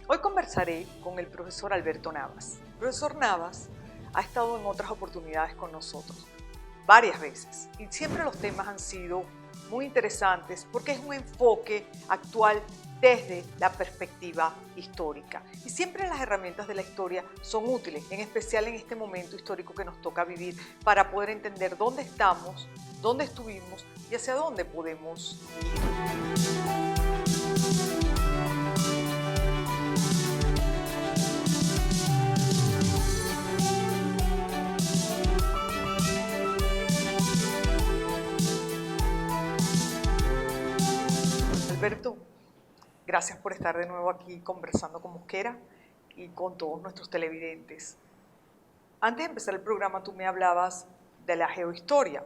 Hoy conversaré con el profesor Alberto Navas. El profesor Navas ha estado en otras oportunidades con nosotros, varias veces, y siempre los temas han sido muy interesantes porque es un enfoque actual desde la perspectiva histórica. Y siempre las herramientas de la historia son útiles, en especial en este momento histórico que nos toca vivir, para poder entender dónde estamos, dónde estuvimos y hacia dónde podemos ir. Alberto, gracias por estar de nuevo aquí conversando con Mosquera y con todos nuestros televidentes. Antes de empezar el programa tú me hablabas de la geohistoria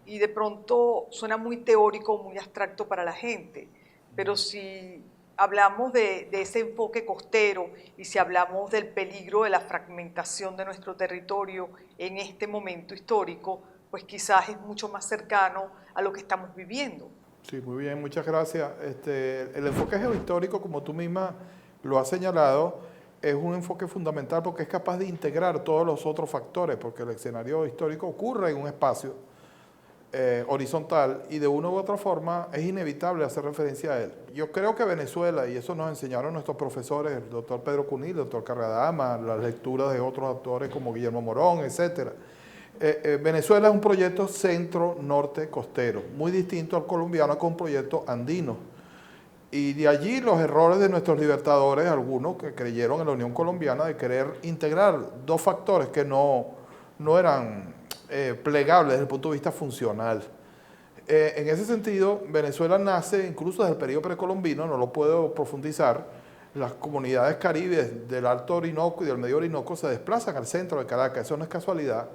y de pronto suena muy teórico, muy abstracto para la gente, pero si hablamos de ese enfoque costero y si hablamos del peligro de la fragmentación de nuestro territorio en este momento histórico, pues quizás es mucho más cercano a lo que estamos viviendo. Sí, muy bien, muchas gracias. El enfoque geohistórico, como tú misma lo has señalado, es un enfoque fundamental porque es capaz de integrar todos los otros factores, porque el escenario histórico ocurre en un espacio horizontal y de una u otra forma es inevitable hacer referencia a él. Yo creo que Venezuela, y eso nos enseñaron nuestros profesores, el doctor Pedro Cunil, el doctor Carradama, las lecturas de otros autores como Guillermo Morón, etcétera. Venezuela es un proyecto centro-norte costero, muy distinto al colombiano, que es un proyecto andino. Y de allí los errores de nuestros libertadores, algunos que creyeron en la Unión Colombiana, de querer integrar dos factores que no eran plegables desde el punto de vista funcional. En ese sentido, Venezuela nace incluso desde el periodo precolombino, no lo puedo profundizar. Las comunidades caribes del Alto Orinoco y del Medio Orinoco se desplazan al centro de Caracas, eso no es casualidad.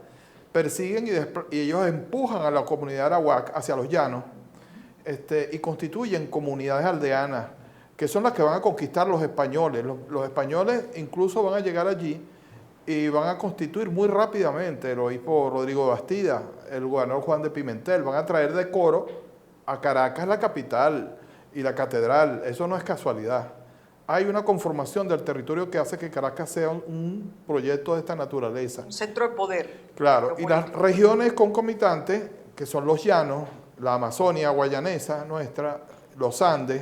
Persiguen y ellos empujan a la comunidad arawak hacia los llanos y constituyen comunidades aldeanas, que son las que van a conquistar los españoles. Los españoles incluso van a llegar allí y van a constituir muy rápidamente el obispo Rodrigo de Bastida, el gobernador Juan de Pimentel, van a traer decoro a Caracas, la capital, y la catedral. Eso no es casualidad. Hay una conformación del territorio que hace que Caracas sea un proyecto de esta naturaleza. Un centro de poder. Claro, y las regiones concomitantes, que son los llanos, la Amazonia guayanesa nuestra, los Andes,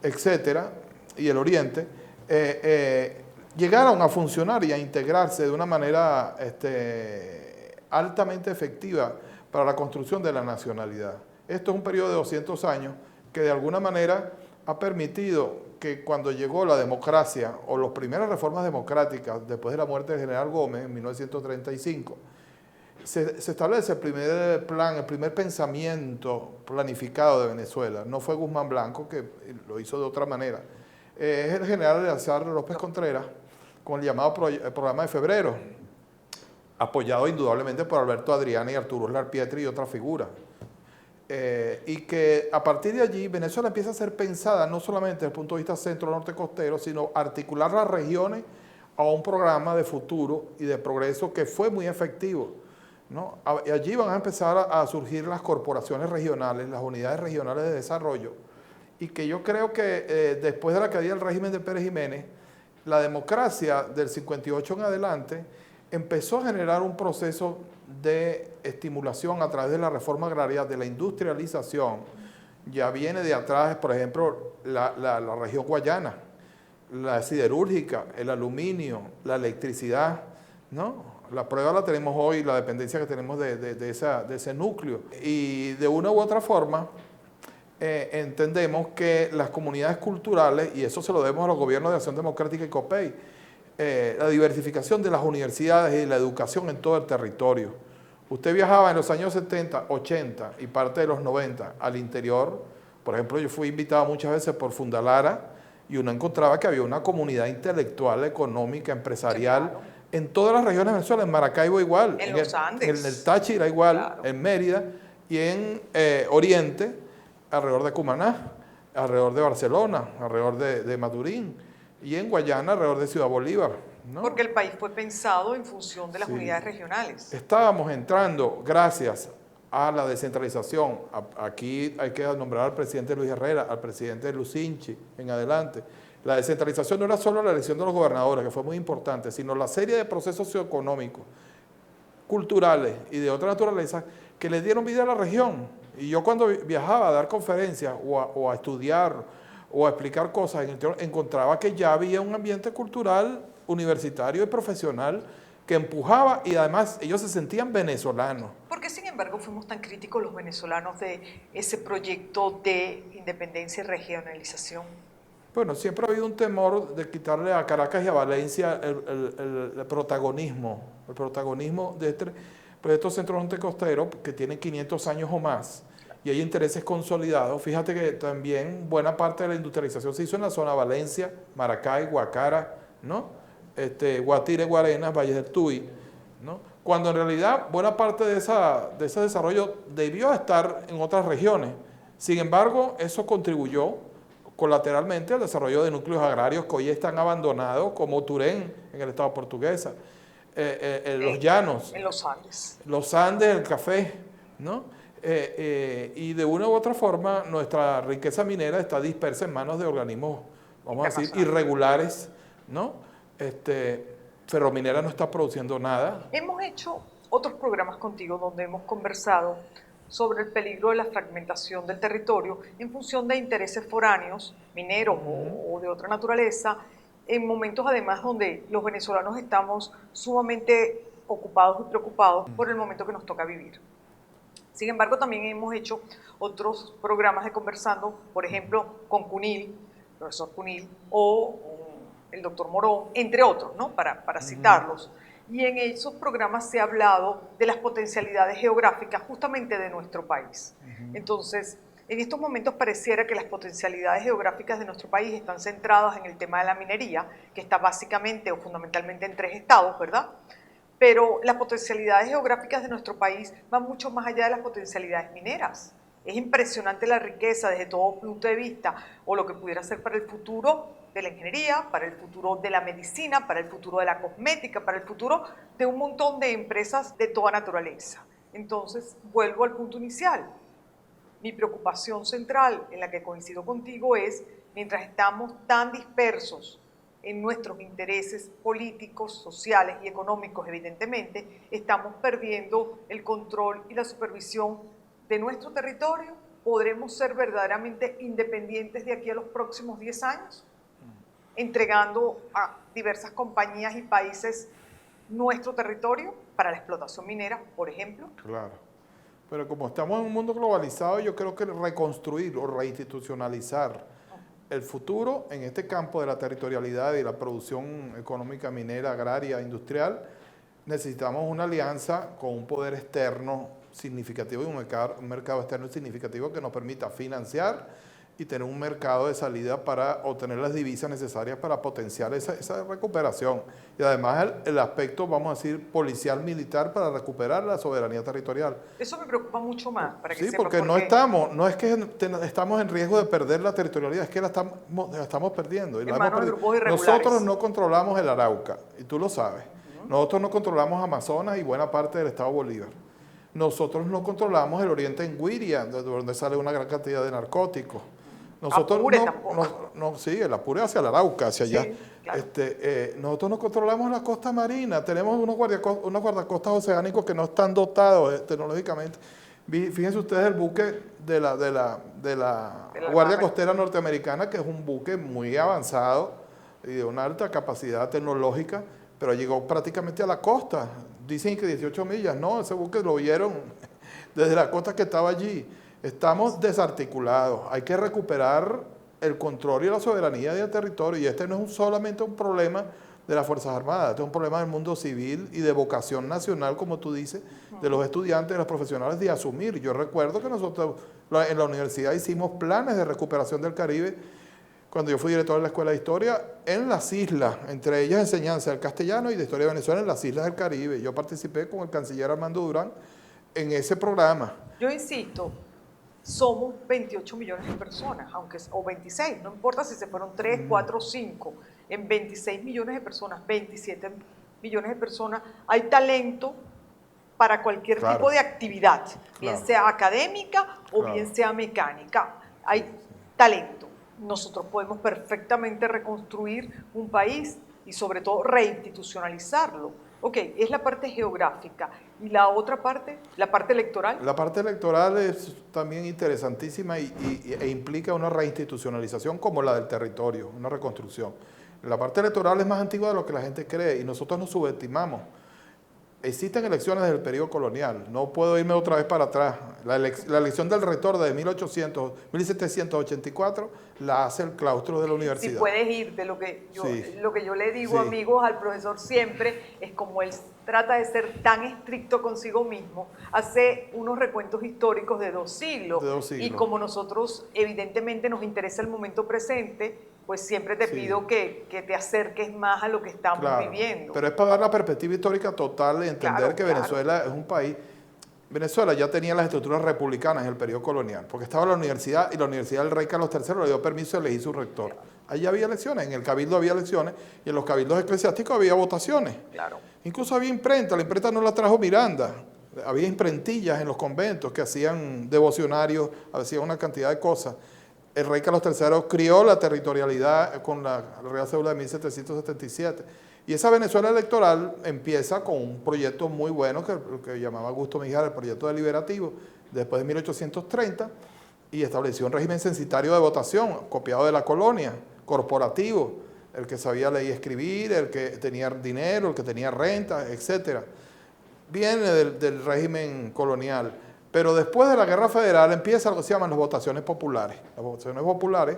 etcétera, y el Oriente, llegaron a funcionar y a integrarse de una manera altamente efectiva para la construcción de la nacionalidad. Esto es un periodo de 200 años que de alguna manera ha permitido que cuando llegó la democracia o las primeras reformas democráticas después de la muerte del general Gómez en 1935, se establece el primer plan, el primer pensamiento planificado de Venezuela. No fue Guzmán Blanco, que lo hizo de otra manera. Es el general Eleazar López Contreras, con el llamado Programa de Febrero, apoyado indudablemente por Alberto Adriana y Arturo Larpietri y otras figuras. Y que a partir de allí Venezuela empieza a ser pensada no solamente desde el punto de vista centro-norte costero, sino articular las regiones a un programa de futuro y de progreso que fue muy efectivo, ¿no? Y allí van a empezar a surgir las corporaciones regionales, las unidades regionales de desarrollo, y que yo creo que después de la caída del régimen de Pérez Jiménez, la democracia del 58 en adelante empezó a generar un proceso de estimulación a través de la reforma agraria, de la industrialización. Ya viene de atrás, por ejemplo, la región guayana, la siderúrgica, el aluminio, la electricidad, ¿no? La prueba la tenemos hoy, la dependencia que tenemos de ese núcleo. Y de una u otra forma, entendemos que las comunidades culturales, y eso se lo debemos a los gobiernos de Acción Democrática y COPEI, la diversificación de las universidades y la educación en todo el territorio. Usted viajaba en los años 70, 80 y parte de los 90 al interior. Por ejemplo, yo fui invitado muchas veces por Fundalara y uno encontraba que había una comunidad intelectual, económica, empresarial, sí, claro, en todas las regiones de Venezuela, en Maracaibo igual, en los Andes, en el Táchira igual, claro, en Mérida y en Oriente, alrededor de Cumaná, alrededor de Barcelona, alrededor de Maturín, y en Guayana, alrededor de Ciudad Bolívar, ¿no? Porque el país fue pensado en función de las unidades regionales. Estábamos entrando, gracias a la descentralización, aquí hay que nombrar al presidente Luis Herrera, al presidente Lucinchi en adelante, La descentralización no era solo la elección de los gobernadores, que fue muy importante, sino la serie de procesos socioeconómicos, culturales y de otra naturaleza que le dieron vida a la región. Y yo cuando viajaba a dar conferencias o a estudiar o a explicar cosas en el interior, encontraba que ya había un ambiente cultural, universitario y profesional que empujaba y además ellos se sentían venezolanos. ¿Por qué, sin embargo, fuimos tan críticos los venezolanos de ese proyecto de independencia y regionalización? Bueno, siempre ha habido un temor de quitarle a Caracas y a Valencia el protagonismo de este proyecto Centro Norte Costero, que tiene 500 años o más, y hay intereses consolidados. Fíjate que también buena parte de la industrialización se hizo en la zona Valencia, Maracay, Guacara, ¿no? Guatire, Guarenas, Valles del Tuy, ¿no? Cuando en realidad buena parte de ese desarrollo debió estar en otras regiones. Sin embargo, eso contribuyó colateralmente al desarrollo de núcleos agrarios que hoy están abandonados, como Turén, en el estado portuguesa, los llanos, en los Andes. Los Andes, el café, ¿no? Y de una u otra forma, nuestra riqueza minera está dispersa en manos de organismos, vamos a decir, irregulares, ¿no? Ferrominera no está produciendo nada. Hemos hecho otros programas contigo donde hemos conversado sobre el peligro de la fragmentación del territorio en función de intereses foráneos, mineros o de otra naturaleza, en momentos además donde los venezolanos estamos sumamente ocupados y preocupados por el momento que nos toca vivir. Sin embargo, también hemos hecho otros programas de conversando, por ejemplo, con Cunil, profesor Cunil, o el doctor Morón, entre otros, ¿no? Para citarlos. Y en esos programas se ha hablado de las potencialidades geográficas justamente de nuestro país. Entonces, en estos momentos pareciera que las potencialidades geográficas de nuestro país están centradas en el tema de la minería, que está básicamente o fundamentalmente en 3 estados, ¿verdad? Pero las potencialidades geográficas de nuestro país van mucho más allá de las potencialidades mineras. Es impresionante la riqueza desde todo punto de vista, o lo que pudiera ser para el futuro de la ingeniería, para el futuro de la medicina, para el futuro de la cosmética, para el futuro de un montón de empresas de toda naturaleza. Entonces, vuelvo al punto inicial. Mi preocupación central, en la que coincido contigo, es, mientras estamos tan dispersos en nuestros intereses políticos, sociales y económicos, evidentemente, estamos perdiendo el control y la supervisión de nuestro territorio. ¿Podremos ser verdaderamente independientes de aquí a los próximos 10 años? Entregando a diversas compañías y países nuestro territorio para la explotación minera, por ejemplo. Claro. Pero como estamos en un mundo globalizado, yo creo que reconstruir o reinstitucionalizar el futuro en este campo de la territorialidad y la producción económica minera, agraria, industrial, necesitamos una alianza con un poder externo significativo y un mercado externo significativo que nos permita financiar y tener un mercado de salida para obtener las divisas necesarias para potenciar esa recuperación. Y además el aspecto, vamos a decir, policial militar para recuperar la soberanía territorial. Eso me preocupa mucho más. Para que sí, porque no es que estamos en riesgo de perder la territorialidad, es que la estamos perdiendo. Y nosotros no controlamos el Arauca, y tú lo sabes. Nosotros no controlamos Amazonas y buena parte del estado Bolívar. Nosotros no controlamos el oriente en Guiria, de donde sale una gran cantidad de narcóticos. Nosotros sí, el Apure hacia el Arauca, hacia allá. Claro. Nosotros no controlamos la costa marina, tenemos unos guardacostas oceánicos que no están dotados tecnológicamente. Fíjense ustedes el buque de la Guardia Costera Norteamericana, que es un buque muy avanzado y de una alta capacidad tecnológica, pero llegó prácticamente a la costa. Dicen que 18 millas, no, ese buque lo vieron desde la costa que estaba allí. Estamos desarticulados, hay que recuperar el control y la soberanía del territorio, y este no es solamente un problema de las Fuerzas Armadas, este es un problema del mundo civil y de vocación nacional, como tú dices, de los estudiantes, de los profesionales, de asumir. Yo recuerdo que nosotros en la universidad hicimos planes de recuperación del Caribe, cuando yo fui director de la Escuela de Historia, en las islas, entre ellas enseñanza del castellano y de Historia de Venezuela en las islas del Caribe. Yo participé con el canciller Armando Durán en ese programa. Yo insisto, somos 28 millones de personas, o 26, no importa si se fueron 3, 4 o 5, en 26 millones de personas, 27 millones de personas, hay talento para cualquier tipo de actividad, bien sea académica o bien sea mecánica, hay talento. nosotros podemos perfectamente reconstruir un país y sobre todo reinstitucionalizarlo. Ok, es la parte geográfica. ¿Y la otra parte, la parte electoral? La parte electoral es también interesantísima e implica una reinstitucionalización como la del territorio, una reconstrucción. La parte electoral es más antigua de lo que la gente cree y nosotros nos subestimamos. Existen elecciones del periodo colonial, no puedo irme otra vez para atrás. La elección del rector de 1784 la hace el claustro de la universidad. Si puedes ir de lo que yo, Sí. lo que yo le digo, Sí. amigos, al profesor siempre, es como él trata de ser tan estricto consigo mismo, hace unos recuentos históricos de 2 siglos. De 2 siglos. Y como nosotros evidentemente nos interesa el momento presente, pues siempre te Sí. pido que te acerques más a lo que estamos Claro, viviendo. pero es para dar la perspectiva histórica total y entender Claro, que claro. Venezuela es un país. Venezuela ya tenía las estructuras republicanas en el periodo colonial, porque estaba la universidad y la Universidad del Rey Carlos III le dio permiso de elegir su rector. Allí había elecciones, en el cabildo había elecciones y en los cabildos eclesiásticos había votaciones. Claro. Incluso había imprenta, la imprenta no la trajo Miranda. Había imprentillas en los conventos que hacían devocionarios, hacían una cantidad de cosas. El rey Carlos III crió la territorialidad con la Real Cédula de 1777. Y esa Venezuela electoral empieza con un proyecto muy bueno que llamaba Augusto Mijar, el proyecto deliberativo, después de 1830, y estableció un régimen censitario de votación, copiado de la colonia, corporativo, el que sabía leer y escribir, el que tenía dinero, el que tenía renta, etc. Viene del régimen colonial. Pero después de la Guerra Federal empieza lo que se llaman las votaciones populares. Las votaciones populares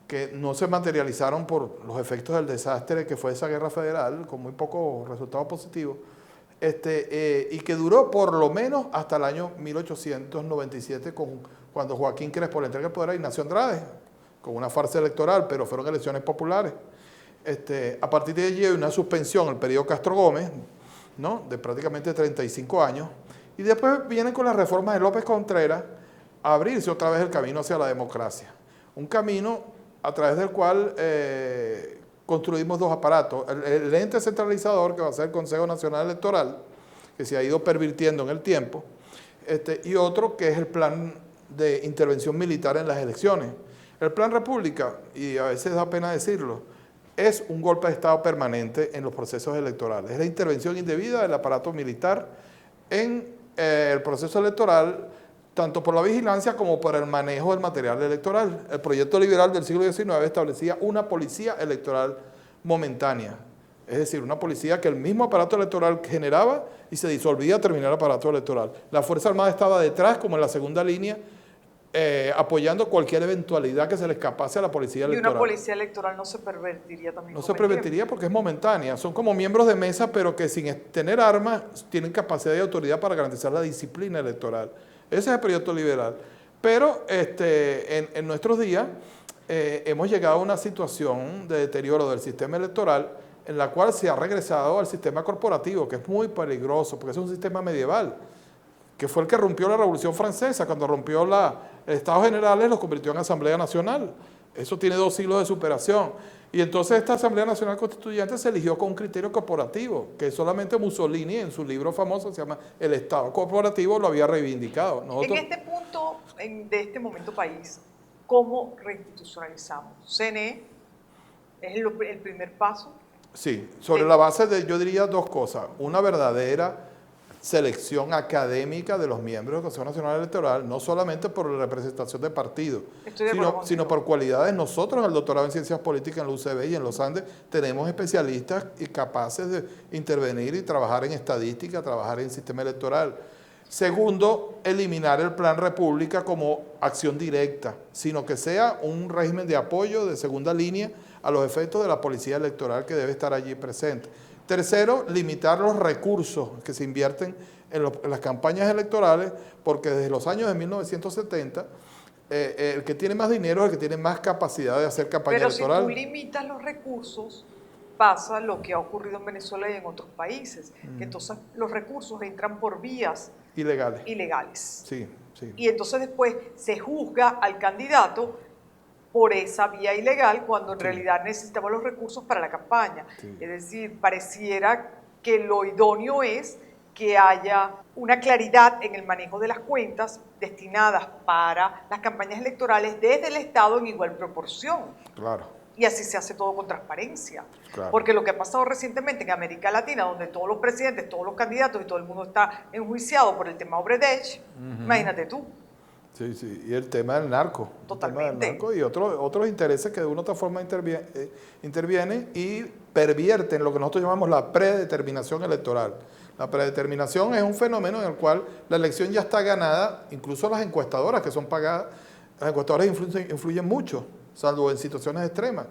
que no se materializaron por los efectos del desastre que fue esa Guerra Federal, con muy pocos resultados positivos, y que duró por lo menos hasta el año 1897, cuando Joaquín Crespo le entrega el poder a Ignacio Andrade, con una farsa electoral, pero fueron elecciones populares. A partir de allí hay una suspensión, el periodo Castro Gómez, ¿no?, de prácticamente 35 años, y después vienen con las reformas de López Contreras a abrirse otra vez el camino hacia la democracia. Un camino a través del cual construimos dos aparatos. El ente centralizador, que va a ser el Consejo Nacional Electoral, que se ha ido pervirtiendo en el tiempo, y otro que es el plan de intervención militar en las elecciones. El plan República, y a veces da pena decirlo, es un golpe de Estado permanente en los procesos electorales. Es la intervención indebida del aparato militar en el proceso electoral, tanto por la vigilancia como por el manejo del material electoral. El proyecto liberal del siglo XIX establecía una policía electoral momentánea, es decir, una policía que el mismo aparato electoral generaba y se disolvía al terminar el aparato electoral. La Fuerza Armada estaba detrás, como en la segunda línea, apoyando cualquier eventualidad que se le escapase a la policía electoral. Y una policía electoral no se pervertiría también. No se pervertiría porque es momentánea. Son como miembros de mesa, pero que sin tener armas tienen capacidad y autoridad para garantizar la disciplina electoral. Ese es el proyecto liberal. Pero en nuestros días hemos llegado a una situación de deterioro del sistema electoral en la cual se ha regresado al sistema corporativo, que es muy peligroso, porque es un sistema medieval, que fue el que rompió la Revolución Francesa. Cuando rompió el Estado General, los convirtió en Asamblea Nacional. Eso tiene 2 siglos de superación. Y entonces esta Asamblea Nacional Constituyente se eligió con un criterio corporativo, que solamente Mussolini en su libro famoso, se llama El Estado Corporativo, lo había reivindicado. En este punto, de este momento país, ¿cómo reinstitucionalizamos? ¿CNE es el primer paso? Sí, sobre la base de, yo diría 2 cosas. Una verdadera selección académica de los miembros del Consejo Nacional Electoral, no solamente por la representación de partidos, sino por cualidades. Nosotros, en el doctorado en Ciencias Políticas en la UCB y en los Andes, tenemos especialistas y capaces de intervenir y trabajar en estadística, trabajar en sistema electoral. Segundo, eliminar el Plan República como acción directa, sino que sea un régimen de apoyo de segunda línea a los efectos de la policía electoral que debe estar allí presente. Tercero, limitar los recursos que se invierten en las campañas electorales, porque desde los años de 1970, el que tiene más dinero es el que tiene más capacidad de hacer campaña electoral. Pero si tú limitas los recursos, pasa lo que ha ocurrido en Venezuela y en otros países, que entonces los recursos entran por vías ilegales. Sí, sí. Y entonces después se juzga al candidato por esa vía ilegal, cuando en realidad necesitamos los recursos para la campaña. Sí. Es decir, pareciera que lo idóneo es que haya una claridad en el manejo de las cuentas destinadas para las campañas electorales desde el Estado en igual proporción. Claro. Y así se hace todo con transparencia. Claro. Porque lo que ha pasado recientemente en América Latina, donde todos los presidentes, todos los candidatos y todo el mundo está enjuiciado por el tema Odebrecht, imagínate tú. Sí, sí, y el tema del narco. Totalmente. El tema del narco y otros intereses que de una u otra forma intervienen y pervierten lo que nosotros llamamos la predeterminación electoral. La predeterminación es un fenómeno en el cual la elección ya está ganada, incluso las encuestadoras que son pagadas, las encuestadoras influyen mucho, salvo en situaciones extremas.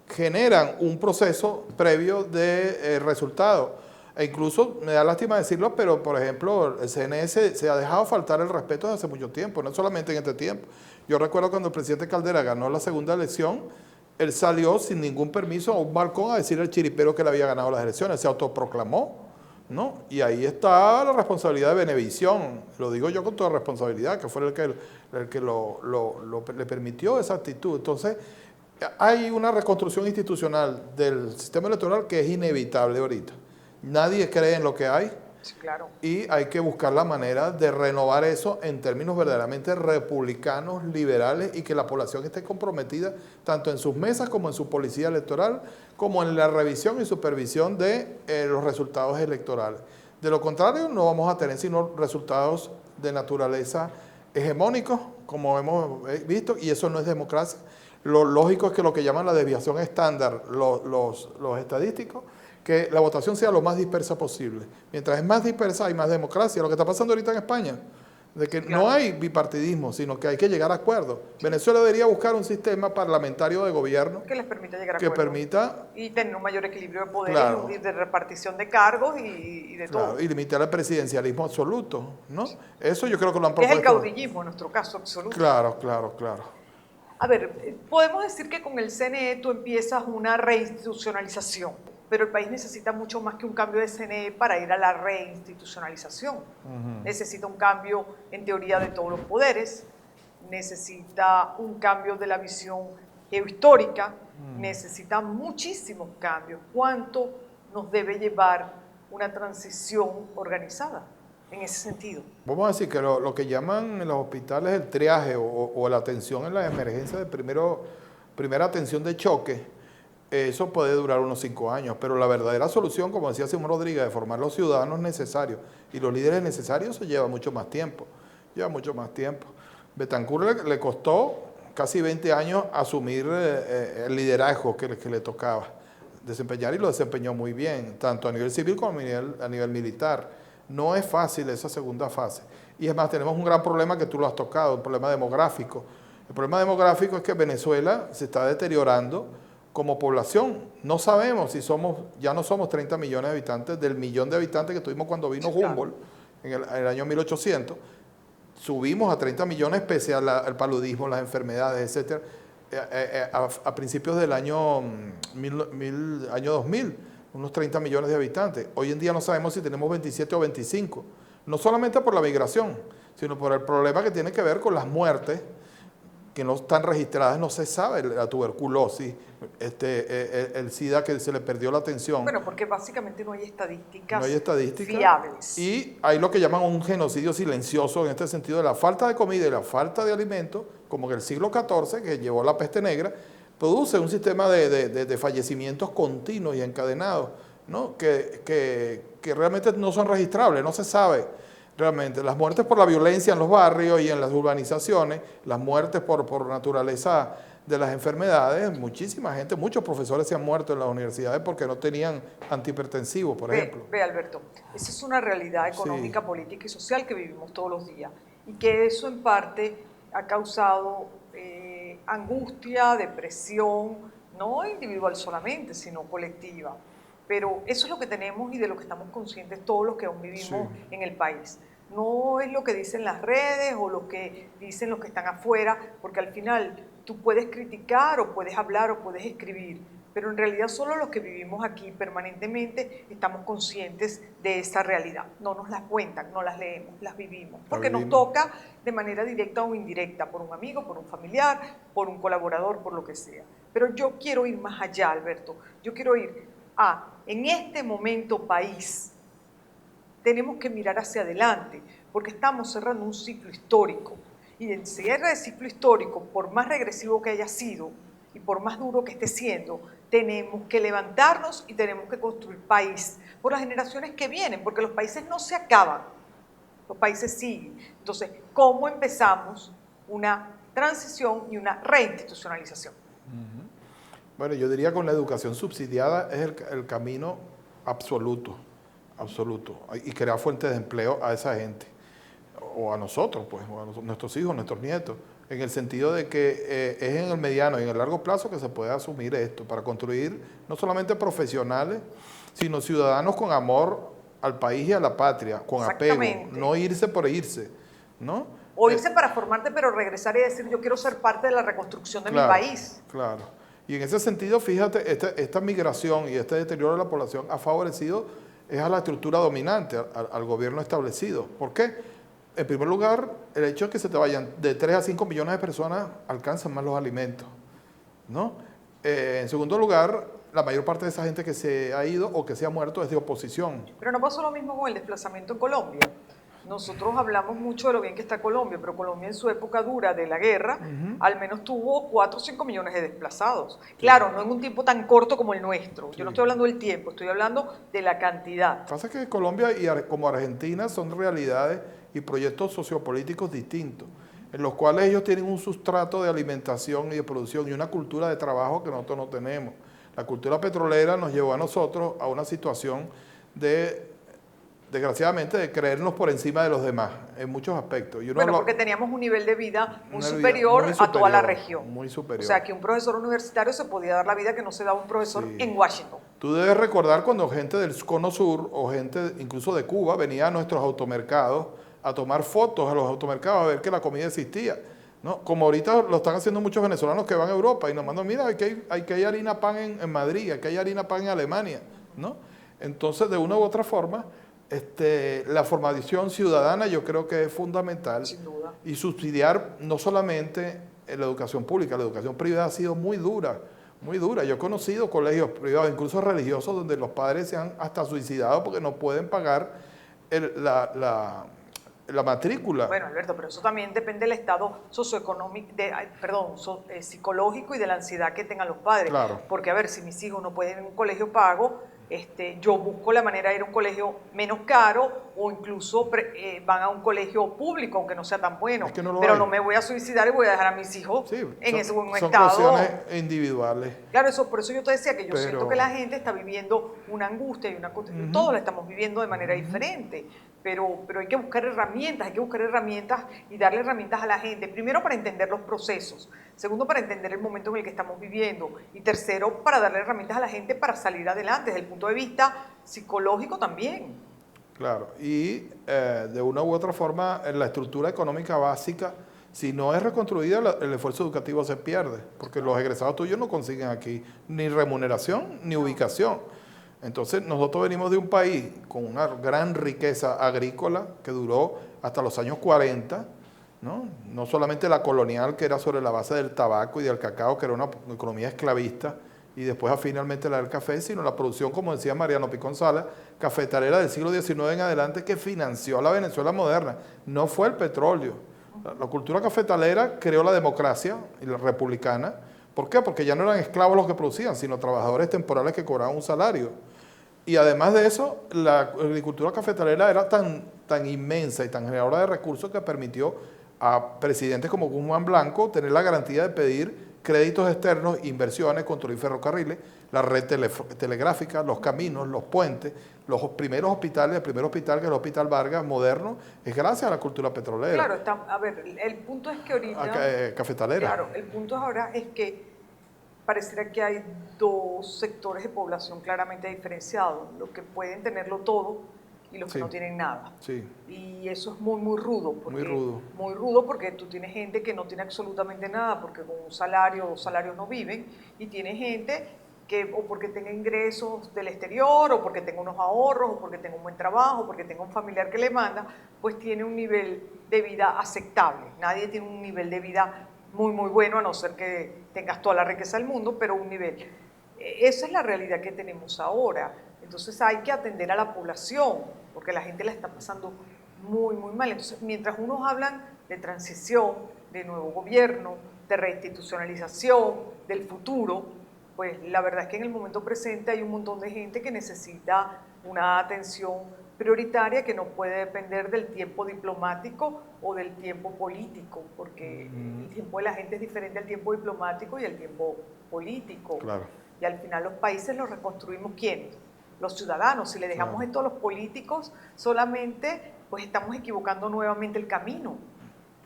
Generan un proceso previo de resultado. E incluso, me da lástima decirlo, pero por ejemplo, el CNE se ha dejado faltar el respeto desde hace mucho tiempo, no solamente en este tiempo. Yo recuerdo cuando el presidente Caldera ganó la segunda elección, él salió sin ningún permiso a un balcón a decir al chiripero que le había ganado las elecciones, se autoproclamó, ¿no? Y ahí está la responsabilidad de Venevisión, lo digo yo con toda responsabilidad, que fue el que le permitió esa actitud. Entonces, hay una reconstrucción institucional del sistema electoral que es inevitable ahorita. Nadie cree en lo que hay. Sí, claro. Y hay que buscar la manera de renovar eso en términos verdaderamente republicanos, liberales, y que la población esté comprometida tanto en sus mesas como en su policía electoral, como en la revisión y supervisión de los resultados electorales. De lo contrario, no vamos a tener sino resultados de naturaleza hegemónicos, como hemos visto, y eso no es democracia. Lo lógico es que lo que llaman la desviación estándar, los estadísticos, que la votación sea lo más dispersa posible. Mientras es más dispersa, hay más democracia. Lo que está pasando ahorita en España, de que no hay bipartidismo, sino que hay que llegar a acuerdos. Venezuela debería buscar un sistema parlamentario de gobierno que les permita llegar a que acuerdos. permita Y tener un mayor equilibrio de poder, claro, y de repartición de cargos y de claro, todo. y limitar el presidencialismo absoluto, ¿no? Eso yo creo que lo han Que es propuesto. el caudillismo en nuestro caso absoluto. Claro, claro, claro. A ver, podemos decir que con el CNE tú empiezas una reinstitucionalización, pero el país necesita mucho más que un cambio de CNE para ir a la reinstitucionalización. Necesita un cambio en teoría de todos los poderes, necesita un cambio de la visión geohistórica, necesita muchísimos cambios. ¿Cuánto nos debe llevar una transición organizada en ese sentido? Vamos a decir que lo que llaman en los hospitales el triaje o la atención en las emergencias de primera atención de choque, eso puede durar unos 5 años, pero la verdadera solución, como decía Simón Rodríguez, de formar los ciudadanos necesarios y los líderes necesarios, se lleva mucho más tiempo. Lleva mucho más tiempo. Betancourt le costó casi 20 años asumir el liderazgo que le tocaba desempeñar, y lo desempeñó muy bien, tanto a nivel civil como a nivel militar. No es fácil esa segunda fase. Y es más, tenemos un gran problema que tú lo has tocado, el problema demográfico. El problema demográfico es que Venezuela se está deteriorando como población. No sabemos si ya no somos 30 millones de habitantes del millón de habitantes que tuvimos cuando vino Humboldt en el año 1800. Subimos a 30 millones pese al paludismo, las enfermedades, etc. A principios del año 2000, unos 30 millones de habitantes. Hoy en día no sabemos si tenemos 27 o 25. No solamente por la migración, sino por el problema que tiene que ver con las muertes que no están registradas, no se sabe, la tuberculosis, el SIDA, que se le perdió la atención. Bueno, porque básicamente no hay estadísticas, no hay estadísticas fiables. Y hay lo que llaman un genocidio silencioso en este sentido de la falta de comida y la falta de alimentos, como que el siglo XIV, que llevó la peste negra, produce un sistema de fallecimientos continuos y encadenados, ¿no? que realmente no son registrables, no se sabe. Realmente, las muertes por la violencia en los barrios y en las urbanizaciones, las muertes por naturaleza de las enfermedades, muchísima gente, muchos profesores se han muerto en las universidades porque no tenían antihipertensivos, por ejemplo. Ve, Alberto, esa es una realidad económica, sí, política y social que vivimos todos los días, y que eso en parte ha causado angustia, depresión, no individual solamente, sino colectiva. Pero eso es lo que tenemos y de lo que estamos conscientes todos los que aún vivimos, sí, en el país. No es lo que dicen las redes o lo que dicen los que están afuera, porque al final tú puedes criticar o puedes hablar o puedes escribir, pero en realidad solo los que vivimos aquí permanentemente estamos conscientes de esa realidad. No nos las cuentan, no las leemos, las vivimos, porque nos toca de manera directa o indirecta, por un amigo, por un familiar, por un colaborador, por lo que sea. Pero yo quiero ir más allá, Alberto. Yo quiero ir en este momento país, tenemos que mirar hacia adelante, porque estamos cerrando un ciclo histórico. Y en cierre de ciclo histórico, por más regresivo que haya sido y por más duro que esté siendo, tenemos que levantarnos y tenemos que construir país por las generaciones que vienen, porque los países no se acaban, los países siguen. Entonces, ¿cómo empezamos una transición y una reinstitucionalización? Bueno, yo diría que con la educación subsidiada es el camino absoluto, absoluto, y crear fuentes de empleo a esa gente, o a nosotros, pues, o a nuestros hijos, nuestros nietos, en el sentido de que es en el mediano y en el largo plazo que se puede asumir esto, para construir no solamente profesionales, sino ciudadanos con amor al país y a la patria, con apego, no irse por irse, ¿no? O irse para formarte, pero regresar y decir, yo quiero ser parte de la reconstrucción de mi país. Claro. Y en ese sentido, fíjate, esta migración y este deterioro de la población ha favorecido a la estructura dominante, al gobierno establecido. ¿Por qué? En primer lugar, el hecho de que se te vayan de 3 a 5 millones de personas alcanzan más los alimentos, ¿no? En segundo lugar, la mayor parte de esa gente que se ha ido o que se ha muerto es de oposición. Pero no pasó lo mismo con el desplazamiento en Colombia. Nosotros hablamos mucho de lo bien que está Colombia, pero Colombia en su época dura de la guerra, al menos tuvo 4 o 5 millones de desplazados. Claro, no en un tiempo tan corto como el nuestro. Yo no estoy hablando del tiempo, estoy hablando de la cantidad. Lo que pasa es que Colombia y como Argentina son realidades y proyectos sociopolíticos distintos, en los cuales ellos tienen un sustrato de alimentación y de producción y una cultura de trabajo que nosotros no tenemos. La cultura petrolera nos llevó a nosotros a una situación desgraciadamente, de creernos por encima de los demás, en muchos aspectos. Bueno, porque teníamos un nivel de vida muy superior a toda la región. Muy superior. O sea, que un profesor universitario se podía dar la vida que no se daba un profesor en Washington. Tú debes recordar cuando gente del Cono Sur o gente incluso de Cuba venía a nuestros automercados a tomar fotos a los automercados a ver que la comida existía, ¿no? Como ahorita lo están haciendo muchos venezolanos que van a Europa y nos mandan, mira, aquí hay harina pan en Madrid, aquí hay harina pan en Alemania, ¿no? Entonces, de una u otra forma, la formación ciudadana yo creo que es fundamental. Sin duda. Y subsidiar no solamente la educación pública, la educación privada ha sido muy dura, muy dura. Yo he conocido colegios privados, incluso religiosos, donde los padres se han hasta suicidado porque no pueden pagar la matrícula. Bueno, Alberto, pero eso también depende del estado socioeconómico, psicológico y de la ansiedad que tengan los padres. Claro. Porque, a ver, si mis hijos no pueden ir a un colegio pago, yo busco la manera de ir a un colegio menos caro o incluso van a un colegio público, aunque no sea tan bueno. Es que no pero no me voy a suicidar y voy a dejar a mis hijos en ese buen estado. Son cuestiones individuales. Claro, por eso yo te decía que yo siento que la gente está viviendo una angustia y todos la estamos viviendo de manera diferente. Pero hay que buscar herramientas y darle herramientas a la gente. Primero, para entender los procesos. Segundo, para entender el momento en el que estamos viviendo. Y tercero, para darle herramientas a la gente para salir adelante, desde el punto de vista psicológico también. Claro, y de una u otra forma, en la estructura económica básica, si no es reconstruida, el esfuerzo educativo se pierde, porque los egresados tuyos no consiguen aquí ni remuneración ni ubicación. Entonces, nosotros venimos de un país con una gran riqueza agrícola que duró hasta los años 40, ¿no? No solamente la colonial, que era sobre la base del tabaco y del cacao, que era una economía esclavista, y después finalmente la del café, sino la producción, como decía Mariano Picón Sala, cafetalera del siglo XIX en adelante, que financió a la Venezuela moderna. No fue el petróleo. La cultura cafetalera creó la democracia y la republicana. ¿Por qué? Porque ya no eran esclavos los que producían, sino trabajadores temporales que cobraban un salario. Y además de eso, la agricultura cafetalera era tan inmensa y tan generadora de recursos que permitió a presidentes como Guzmán Blanco tener la garantía de pedir créditos externos, inversiones, construir ferrocarriles, la red telegráfica, los caminos, los puentes, los primeros hospitales. El primer hospital, que es el Hospital Vargas, moderno, es gracias a la cultura petrolera. Claro, a ver, el punto es que ahorita... Cafetalera. Claro, el punto ahora es que pareciera que hay dos sectores de población claramente diferenciados, los que pueden tenerlo todo y los que no tienen nada. Sí. Y eso es muy, muy rudo. Muy rudo. Muy rudo porque tú tienes gente que no tiene absolutamente nada porque con un salario o 2 salarios no viven, y tienes gente que o porque tenga ingresos del exterior o porque tenga unos ahorros o porque tenga un buen trabajo o porque tenga un familiar que le manda, pues tiene un nivel de vida aceptable. Nadie tiene un nivel de vida muy, muy bueno, a no ser que tengas toda la riqueza del mundo, pero un nivel. esa es la realidad que tenemos ahora. Entonces hay que atender a la población, porque la gente la está pasando muy, muy mal. Entonces, mientras unos hablan de transición, de nuevo gobierno, de reinstitucionalización, del futuro, pues la verdad es que en el momento presente hay un montón de gente que necesita una atención prioritaria que no puede depender del tiempo diplomático o del tiempo político, porque el tiempo de la gente es diferente al tiempo diplomático y al tiempo político. Claro. Y al final los países los reconstruimos ¿quiénes? Los ciudadanos. Si le dejamos Claro. esto a los políticos solamente, pues estamos equivocando nuevamente el camino.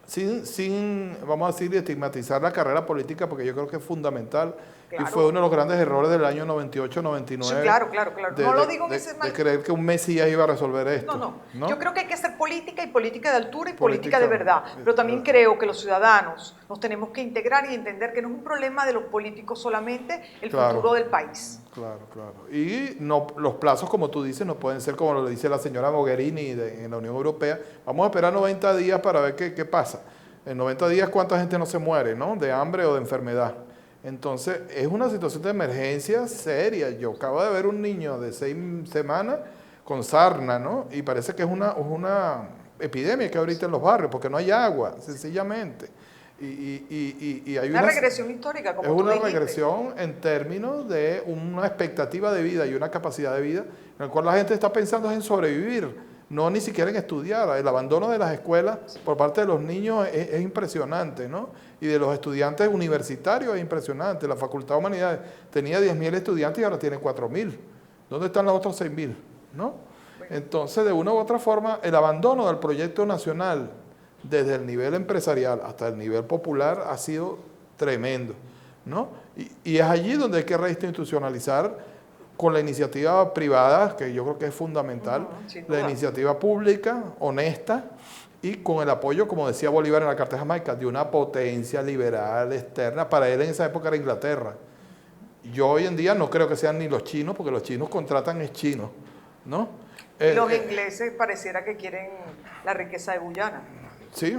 Sin, vamos a decir, estigmatizar la carrera política, porque yo creo que es fundamental. Claro. Y fue uno de los grandes errores del año 98, 99. Sí, claro. No lo digo en ese de mal. creer que un mesías iba a resolver esto. No. Yo creo que hay que hacer política y política de altura y política Política de verdad. Pero también verdad. creo que los ciudadanos nos tenemos que integrar y entender que no es un problema de los políticos solamente el Claro. futuro del país. Claro. Y no, los plazos, como tú dices, no pueden ser como lo dice la señora Mogherini en la Unión Europea. Vamos a esperar 90 días para ver qué pasa. En 90 días, ¿cuánta gente no se muere, no? De hambre o de enfermedad. Entonces, es una situación de emergencia seria. Yo acabo de ver un niño de 6 semanas con sarna, ¿no? Y parece que es una epidemia que hay ahorita en los barrios, porque no hay agua, sencillamente. Y hay Una regresión histórica, como es tú una dijiste. regresión en términos de una expectativa de vida y una capacidad de vida en la cual la gente está pensando en sobrevivir, no ni siquiera en estudiar. El abandono de las escuelas por parte de los niños es impresionante, ¿no? Y de los estudiantes universitarios es impresionante. La Facultad de Humanidades tenía 10.000 estudiantes y ahora tiene 4.000. ¿Dónde están los otros 6.000? ¿No? Entonces, de una u otra forma, el abandono del proyecto nacional desde el nivel empresarial hasta el nivel popular ha sido tremendo, ¿no? Y es allí donde hay que reinstitucionalizar con la iniciativa privada, que yo creo que es fundamental, sin la duda. iniciativa pública, honesta, y con el apoyo, como decía Bolívar en la Carta de Jamaica, de una potencia liberal externa. Para él en esa época era Inglaterra. Yo hoy en día no creo que sean ni los chinos, porque los chinos contratan es chinos, ¿no? Los ingleses pareciera que quieren la riqueza de Guyana. Sí,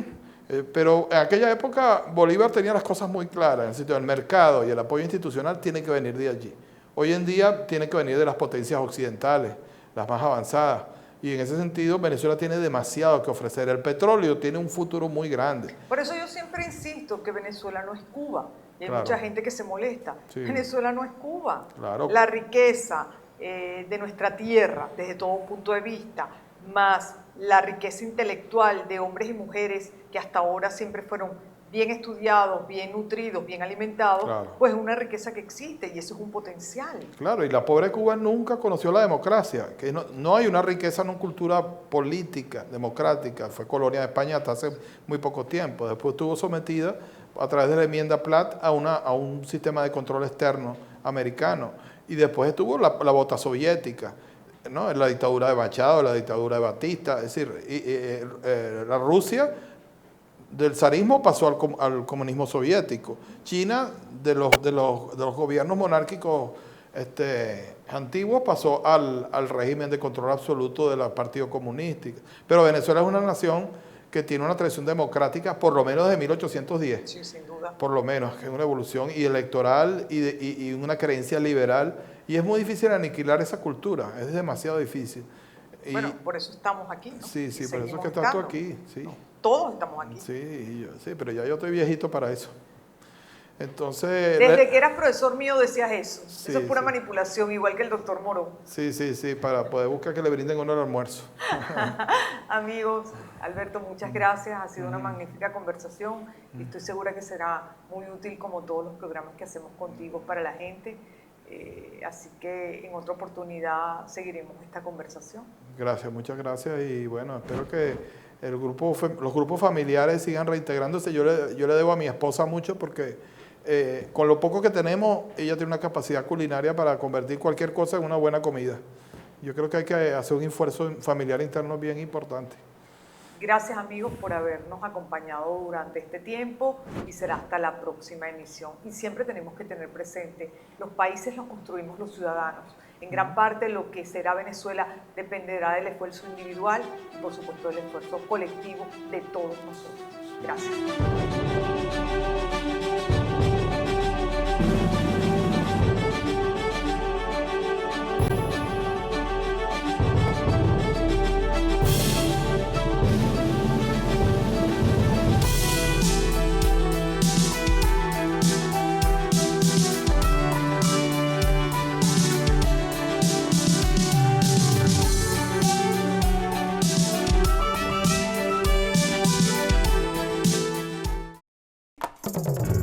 pero en aquella época Bolívar tenía las cosas muy claras, en el sitio del mercado y el apoyo institucional tiene que venir de allí. Hoy en día tiene que venir de las potencias occidentales, las más avanzadas. Y en ese sentido Venezuela tiene demasiado que ofrecer. El petróleo tiene un futuro muy grande. Por eso yo siempre insisto que Venezuela no es Cuba. Y hay Claro. mucha gente que se molesta. Sí. Venezuela no es Cuba. Claro. La riqueza de nuestra tierra, desde todo punto de vista, más la riqueza intelectual de hombres y mujeres que hasta ahora siempre fueron bien estudiados, bien nutridos, bien alimentados, Claro. pues es una riqueza que existe y eso es un potencial. Claro, y la pobre Cuba nunca conoció la democracia, que no hay una riqueza, no cultura política, democrática, fue colonia de España hasta hace muy poco tiempo, después estuvo sometida a través de la enmienda Platt a un sistema de control externo americano, y después estuvo la bota soviética, ¿no? La dictadura de Machado, la dictadura de Batista, es decir, la Rusia del zarismo pasó al comunismo soviético. China, de los gobiernos monárquicos antiguos, pasó al régimen de control absoluto del Partido Comunista. Pero Venezuela es una nación que tiene una tradición democrática por lo menos desde 1810. Sí, sin duda. Por lo menos, que es una evolución y electoral y una creencia liberal. Y es muy difícil aniquilar esa cultura, es demasiado difícil. Bueno, por eso estamos aquí, ¿no? Sí, Y por eso es seguimos que estás tú estando. aquí, sí. Todos estamos aquí. Sí, pero ya yo estoy viejito para eso. Entonces... Desde que eras profesor mío decías eso. Sí, Eso es pura sí. manipulación, igual que el doctor Morón. Sí, para poder buscar que le brinden uno el almuerzo. Amigos, Alberto, muchas gracias. Ha sido una magnífica conversación y estoy segura que será muy útil como todos los programas que hacemos contigo para la gente. Así que en otra oportunidad seguiremos esta conversación. Gracias, muchas gracias y bueno, espero que los grupos familiares sigan reintegrándose. Yo le debo a mi esposa mucho porque con lo poco que tenemos, ella tiene una capacidad culinaria para convertir cualquier cosa en una buena comida. Yo creo que hay que hacer un esfuerzo familiar interno bien importante. Gracias amigos por habernos acompañado durante este tiempo y será hasta la próxima emisión. Y siempre tenemos que tener presente, los países los construimos los ciudadanos. En gran parte lo que será Venezuela dependerá del esfuerzo individual y por supuesto del esfuerzo colectivo de todos nosotros. Gracias. Chao.